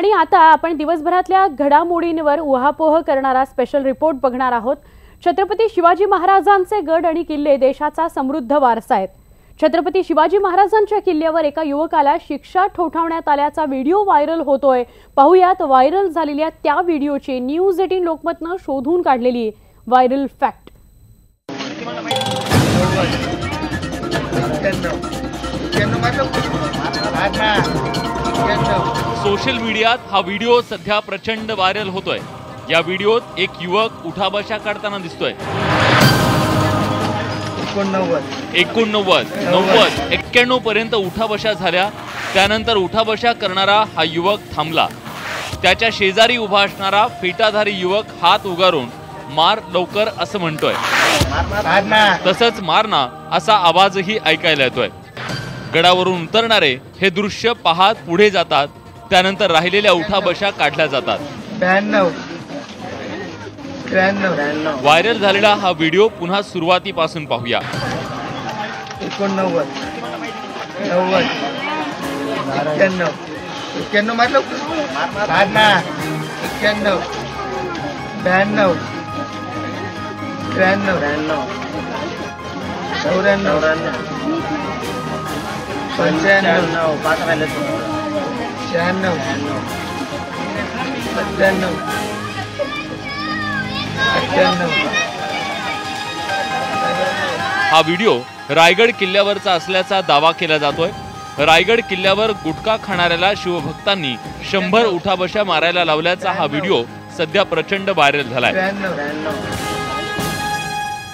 आणि आता आपण दिवसभरातल्या घडामोडींवर उहापोह करणारा स्पेशल रिपोर्ट बघणार आहोत। छत्रपती शिवाजी महाराजांचे गड आणि किल्ले देशाचा समृद्ध वारसा आहेत। छत्रपती शिवाजी महाराजांच्या किल्ल्यावर एका युवकाला शिक्षा ठोठावण्यात आल्याचा व्हिडिओ व्हायरल होतोय। पाहूयात व्हायरल झालेल्या त्या व्हिडिओची न्यूज 18 लोकमतने शोधून काढलेली व्हायरल फॅक्ट। सोशल मीडियात हा व्हिडिओ सध्या प्रचंड व्हायरल होतोय। या व्हिडिओत एक युवक उठाबशा काढताना दिसतोय। 89 पर्यंत उठाबशा झाल्या। त्यानंतर उठाबशा करणारा हा युवक थांबला। त्याच्या शेजारी उभा असणारा फेटाधारी युवक हात उगारून मार लवकर असं म्हणतोय। तसंच मारना असा आवाजही ऐकायला येतोय। गडावरून उतरणारे हे दृश्य पाहत पुढे जातात। त्यानंतर राहिलेल्या उठाबशा काढल्या जातात। 93 व्हायरल झालेला हा व्हिडिओ पुन्हा सुरुवातीपासून पाहूया। 89 90 91 मतलब 91 92 93 94 95 पाच राहिले 96 97 हा व्हिडिओ रायगड किल्ल्यावरचा असल्याचा दावा केला जातोय। रायगड किल्ल्यावर गुटखा खाणाऱ्याला शिवभक्तांनी 100 उठाबशा मारायला लावल्याचा हा व्हिडिओ सध्या प्रचंड व्हायरल झालाय।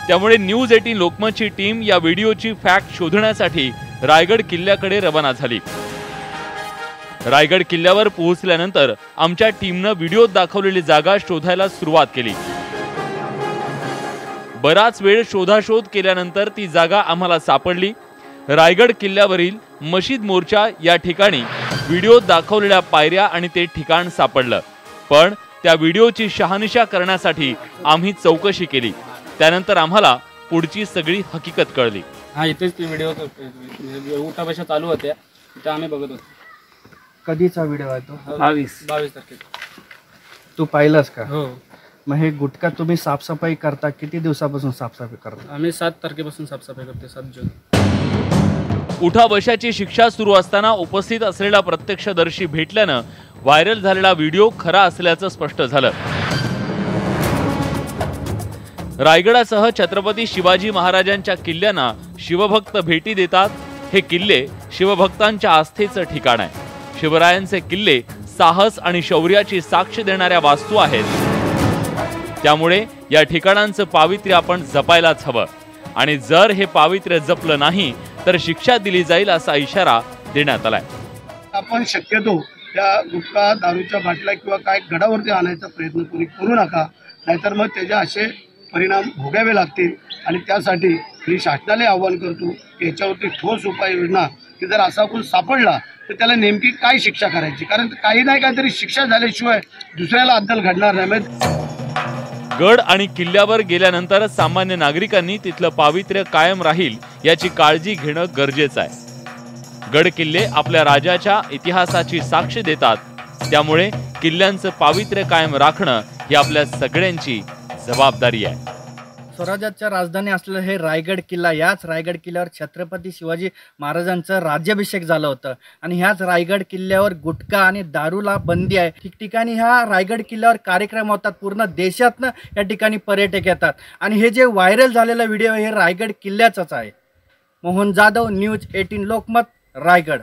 त्यामुळे न्यूज 18 लोकमतची टीम या व्हिडिओची फॅक्ट शोधण्यासाठी रायगड किल्ल्याकडे रवाना झाली। रायगड किल्ल्यावर पोहोचल्यानंतर आमच्या टीमने व्हिडिओत दाखवलेली जागा शोधायला सुरुवात केली। बराच वेळ शोधाशोध केल्यानंतर ती जागा आम्हाला सापडली। रायगड किल्ल्यावरील मशीद मोर्चा या ठिकाणी व्हिडिओत दाखवलेल्या पायऱ्या आणि ते ठिकाण सापडलं। पण त्या व्हिडिओची शहानिशा करण्यासाठी आम्ही चौकशी केली। त्यानंतर आम्हाला पुढची सगळी हकीकत कळली। हा इथेच ती व्हिडिओ उठाबशा चालू होत्या, तिथे आम्ही बघत होतो। कधीचा व्हिडिओ आहे तो? 22 तारखेचा। तू पाहिलास का? हो। मग हे गुटखा तुम्ही साफसफाई करता, किती दिवसापासून साफसफाई करता? आम्ही 7 तारखेपासून साफसफाई करते, 7 जून। उठाबशाची शिक्षा सुरू असताना उपस्थित असलेला प्रत्यक्षदर्शी भेटल्यानं व्हायरल झालेला व्हिडिओ खरा असल्याचं स्पष्ट झालं। रायगडासह छत्रपती शिवाजी महाराजांच्या किल्ल्यांना शिवभक्त भेटी देतात। हे किल्ले शिवभक्तांच्या आस्थेचं ठिकाण आहे। शिवरायांचे किल्ले साहस आणि शौर्याची साक्ष देणाऱ्या वास्तू आहेत। त्यामुळे या ठिकाणांचं पावित्र्य आपण जपायलाच हवं आणि जर हे पावित्र्य जपलं नाही तर शिक्षा दिली जाईल असा इशारा देण्यात आलाय। आपण शक्यतो त्या गुटखा दारूच्या बाटल्या किंवा काय गडावरती आणायचा प्रयत्न कोणी करू नका, नाहीतर मग त्याचे असे परिणाम भोगावे लागतील। आणि त्यासाठी मी शासनाला आवाहन करतो की याच्यावरती ठोस उपाययोजना की जर असा कोण सापडला तर त्याला नेमकी काय शिक्षा करायची, कारण काही नाही काहीतरी शिक्षा झाल्याशिवाय दुसऱ्याला अद्दल घडणार नाही। गड आणि किल्ल्यावर गेल्यानंतर सामान्य नागरिकांनी तिथलं पावित्र्य कायम राहील याची काळजी घेणं गरजेचं आहे। गड किल्ले आपल्या राजाच्या इतिहासाची साक्ष देतात। त्यामुळे किल्ल्यांचं पावित्र्य कायम राखणं ही आपल्या सगळ्यांची जबाबदारी आहे। स्वराज्याच्या राजधानी असलेलं हे रायगड किल्ला, याच रायगड किल्ल्यावर छत्रपती शिवाजी महाराजांचं राज्याभिषेक झालं होतं आणि ह्याच रायगड किल्ल्यावर गुटखा आणि दारूला बंदी आहे। ठिकठिकाणी ह्या रायगड किल्ल्यावर कार्यक्रम होतात। पूर्ण देशातनं या ठिकाणी पर्यटक येतात आणि हे जे व्हायरल झालेला व्हिडिओ हे रायगड किल्ल्याचाच आहे। मोहन जाधव, न्यूज 18 लोकमत, रायगड।